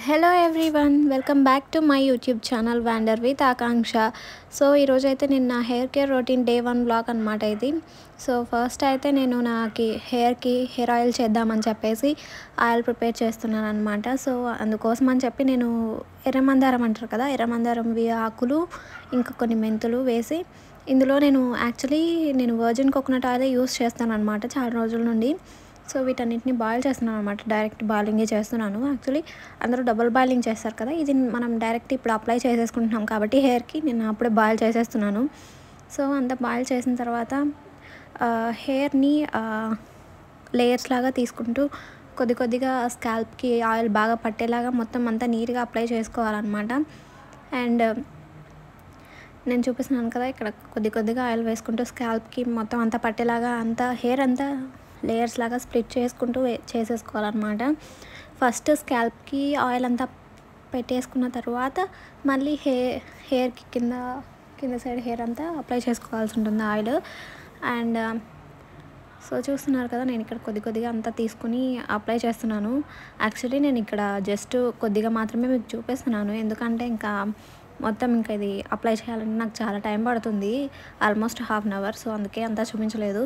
Hello everyone, welcome back to my YouTube channel wander with Akanksha. So ఈరోజైతే నేను నా hair care routine day 1 blog అనమాట ఇది. So first అయితే నేను నాకు హెయిర్ ఆయిల్ చేద్దామని చెప్పేసి ఆయిల్ ప్రిపేర్ చేస్తున్నాను అనమాట. సో అందుకోసం అని చెప్పి నేను ఎర్రమందారం అంటారు కదా, ఎర్రమందారంవి ఆకులు ఇంకా కొన్ని మెంతులు వేసి ఇందులో నేను వర్జిన్ కోకోనట్ ఆయిల్ యూస్ చేస్తాను అనమాట చాలా రోజుల నుండి. సో వీటన్నిటిని బాయిల్ చేస్తున్నాను అనమాట. డైరెక్ట్ బాయిలింగే చేస్తున్నాను. యాక్చువల్లీ అందరూ డబుల్ బాయిలింగ్ చేస్తారు కదా, ఇది మనం డైరెక్ట్ ఇప్పుడు అప్లై చేసేసుకుంటున్నాం కాబట్టి హెయిర్కి నేను అప్పుడే బాయిల్ చేసేస్తున్నాను. సో అంతా బాయిల్ చేసిన తర్వాత హెయిర్ని లేయర్స్ లాగా తీసుకుంటూ కొద్దిగా స్కాల్ప్కి ఆయిల్ బాగా పట్టేలాగా మొత్తం అంతా నీట్గా అప్లై చేసుకోవాలన్నమాట. అండ్ నేను చూపిస్తున్నాను కదా, ఇక్కడ కొద్దిగా ఆయిల్ వేసుకుంటూ స్కాల్ప్కి మొత్తం అంతా పట్టేలాగా హెయిర్ అంతా లేయర్స్ లాగా స్ప్లిట్ చేసుకుంటూ చేసేసుకోవాలన్నమాట. ఫస్ట్ స్కాల్ప్కి ఆయిల్ అంతా పెట్టేసుకున్న తర్వాత మళ్ళీ హెయిర్కి కింద సైడ్ హెయిర్ అంతా అప్లై చేసుకోవాల్సి ఉంటుంది ఆయిల్. అండ్ సో చూస్తున్నారు కదా, నేను ఇక్కడ కొద్దిగా అంతా తీసుకుని అప్లై చేస్తున్నాను. యాక్చువల్లీ నేను ఇక్కడ జస్ట్ కొద్దిగా మాత్రమే మీకు చూపిస్తున్నాను, ఎందుకంటే ఇంకా ఇది అప్లై చేయాలంటే నాకు చాలా టైం పడుతుంది, ఆల్మోస్ట్ ½ అన్ అవర్. సో అందుకే అంతా చూపించలేదు.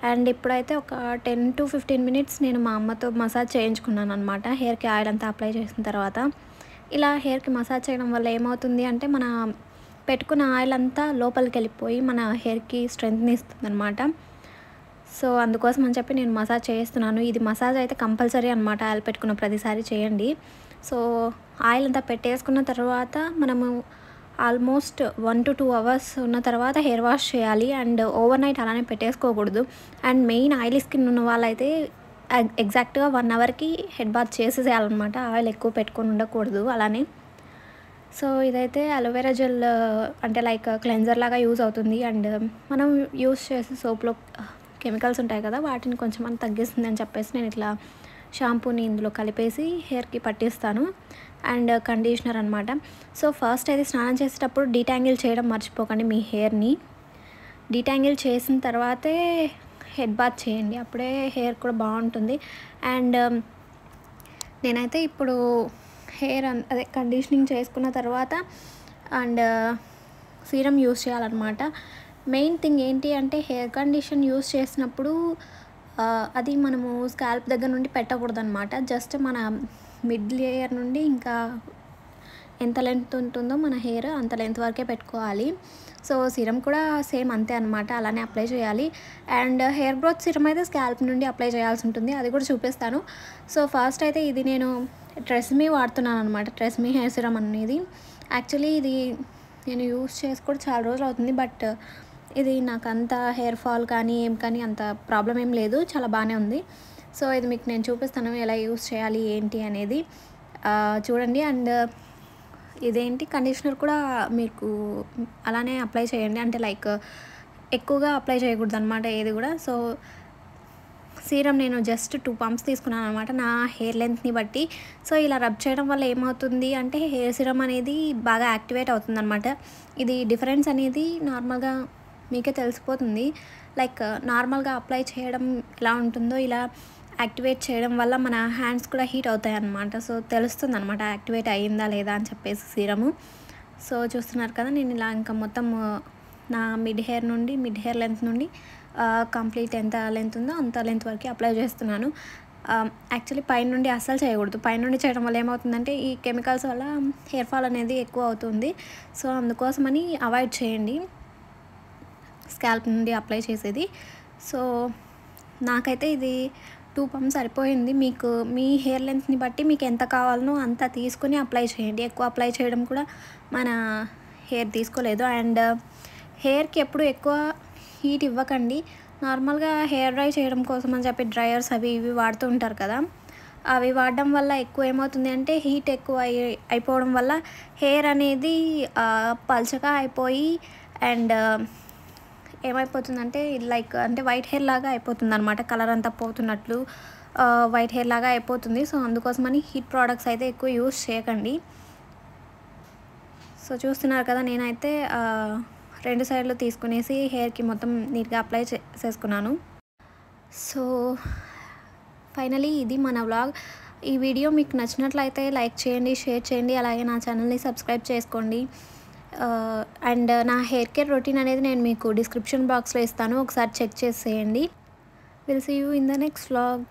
అండ్ ఇప్పుడైతే ఒక 10 to 15 minutes నేను మా అమ్మతో మసాజ్ చేయించుకున్నాను అనమాట. హెయిర్కి ఆయిల్ అంతా అప్లై చేసిన తర్వాత ఇలా హెయిర్కి మసాజ్ చేయడం వల్ల ఏమవుతుంది అంటే మన పెట్టుకున్న ఆయిల్ అంతా లోపలికి వెళ్ళిపోయి మన హెయిర్కి స్ట్రెంగ్త్ని ఇస్తుంది అనమాట. సో అందుకోసం అని చెప్పి నేను మసాజ్ చేస్తున్నాను. ఇది మసాజ్ అయితే కంపల్సరీ అనమాట, ఆయిల్ పెట్టుకున్న ప్రతిసారి చేయండి. సో ఆయిల్ అంతా పెట్టేసుకున్న తర్వాత మనము ఆల్మోస్ట్ 1 to 2 hours ఉన్న తర్వాత హెయిర్ వాష్ చేయాలి. అండ్ ఓవర్ నైట్ అలానే పెట్టేసుకోకూడదు. అండ్ మెయిన్ ఆయిలీ స్కిన్ ఉన్న వాళ్ళైతే ఎగ్జాక్ట్గా 1 hourకి హెడ్ బాత్ చేసేసేయాలన్నమాట, ఆయిల్ ఎక్కువ పెట్టుకొని ఉండకూడదు అలానే. సో ఇదైతే అలోవెరా జెల్ అంటే లైక్ క్లెన్జర్ లాగా యూజ్ అవుతుంది. అండ్ మనం యూజ్ చేసే సోప్లో కెమికల్స్ ఉంటాయి కదా, వాటిని కొంచెం అంత తగ్గిస్తుంది అని చెప్పేసి నేను ఇట్లా షాంపూని ఇందులో కలిపేసి హెయిర్కి పట్టిస్తాను. అండ్ కండిషనర్ అనమాట. సో ఫస్ట్ అయితే స్నానం చేసేటప్పుడు డీటాంగిల్ చేయడం మర్చిపోకండి మీ హెయిర్ని. డీటాంగిల్ చేసిన తర్వాతే హెడ్ బాత్ చేయండి, అప్పుడే హెయిర్ కూడా బాగుంటుంది. అండ్ నేనైతే ఇప్పుడు కండిషనింగ్ చేసుకున్న తర్వాత అండ్ సీరం యూస్ చేయాలన్నమాట. మెయిన్ థింగ్ ఏంటి అంటే హెయిర్ కండిషన్ యూస్ చేసినప్పుడు అది మనము స్కాల్ప్ దగ్గర నుండి పెట్టకూడదు అనమాట. జస్ట్ మన మిడ్ లేయర్ నుండి ఇంకా ఎంత లెంత్ ఉంటుందో మన హెయిర్ అంత లెంత్ వరకే పెట్టుకోవాలి. సో సీరం కూడా సేమ్ అంతే అనమాట, అలానే అప్లై చేయాలి. అండ్ హెయిర్ గ్రోత్ సీరం అయితే స్కాల్ప్ నుండి అప్లై చేయాల్సి ఉంటుంది, అది కూడా చూపిస్తాను. సో ఫస్ట్ అయితే ఇది నేను ట్రెస్మీ వాడుతున్నాను అనమాట. ట్రెస్మీ హెయిర్ సీరం అనేది యాక్చువల్లీ ఇది నేను యూస్ చేసి కూడా చాలా రోజులు అవుతుంది, బట్ ఇది నాకు అంత హెయిర్ ఫాల్ కానీ అంత ప్రాబ్లం ఏం లేదు, చాలా బాగానే ఉంది. సో ఇది మీకు నేను చూపిస్తాను ఎలా యూస్ చేయాలి ఏంటి అనేది చూడండి. అండ్ ఇదేంటి కండిషనర్ కూడా మీకు అలానే అప్లై చేయండి, అంటే లైక్ ఎక్కువగా అప్లై చేయకూడదు అనమాట ఏది కూడా. సో సీరం నేను జస్ట్ 2 pumps తీసుకున్నాను అనమాట నా హెయిర్ లెంత్ని బట్టి. సో ఇలా రబ్ చేయడం వల్ల ఏమవుతుంది అంటే హెయిర్ సీరం అనేది బాగా యాక్టివేట్ అవుతుంది అనమాట. ఇది డిఫరెన్స్ అనేది నార్మల్గా మీకే తెలిసిపోతుంది. లైక్ నార్మల్గా అప్లై చేయడం ఎలా ఉంటుందో ఇలా యాక్టివేట్ చేయడం వల్ల మన హ్యాండ్స్ కూడా హీట్ అవుతాయి అన్నమాట. సో తెలుస్తుంది అనమాట యాక్టివేట్ అయ్యిందా లేదా అని చెప్పేసి సీరము. సో చూస్తున్నారు కదా, నేను ఇలా ఇంకా మొత్తం నా మిడ్ హెయిర్ లెంత్ నుండి కంప్లీట్ ఎంత లెంత్ ఉందో అంత లెంత్ వరకు అప్లై చేస్తున్నాను. యాక్చువల్లీ పైన నుండి అస్సలు చేయకూడదు. పైన నుండి చేయడం వల్ల ఏమవుతుందంటే ఈ కెమికల్స్ వల్ల హెయిర్ ఫాల్ అనేది ఎక్కువ అవుతుంది. సో అందుకోసమని అవాయిడ్ చేయండి స్కాల్ప్ నుండి అప్లై చేసేది. సో నాకైతే ఇది 2 pumps సరిపోయింది. మీకు మీ హెయిర్ లెంత్ని బట్టి మీకు ఎంత కావాలనో అంత తీసుకుని అప్లై చేయండి. ఎక్కువ అప్లై చేయడం కూడా మన హెయిర్ తీసుకోలేదు. అండ్ హెయిర్కి ఎప్పుడు ఎక్కువ హీట్ ఇవ్వకండి. నార్మల్గా హెయిర్ డ్రై చేయడం కోసం అని చెప్పి డ్రయర్స్ అవి ఇవి వాడుతూ ఉంటారు కదా, అవి వాడడం వల్ల ఎక్కువ ఏమవుతుంది అంటే హీట్ ఎక్కువ అయిపోవడం వల్ల హెయిర్ అనేది పల్చగా అయిపోయి అండ్ ఏమైపోతుందంటే లైక్ అంటే వైట్ హెయిర్ లాగా అయిపోతుంది అనమాట, కలర్ అంతా పోతున్నట్లు వైట్ హెయిర్ లాగా అయిపోతుంది. సో అందుకోసమని హీట్ ప్రోడక్ట్స్ అయితే ఎక్కువ యూస్ చేయకండి. సో చూస్తున్నారు కదా, నేనైతే 2 సైడ్లు తీసుకునేసి హెయిర్కి మొత్తం నీట్గా అప్లై చేసుకున్నాను. సో ఫైనలీ ఇది మన వ్లాగ్. ఈ వీడియో మీకు నచ్చినట్లయితే లైక్ చేయండి, షేర్ చేయండి, అలాగే నా ఛానల్ని సబ్స్క్రైబ్ చేసుకోండి. అండ్ నా హెయిర్ కేర్ రొటీన్ అనేది నేను మీకు డిస్క్రిప్షన్ బాక్స్లో ఇస్తాను, ఒకసారి చెక్ చేసేయండి. Will see you in the next vlog.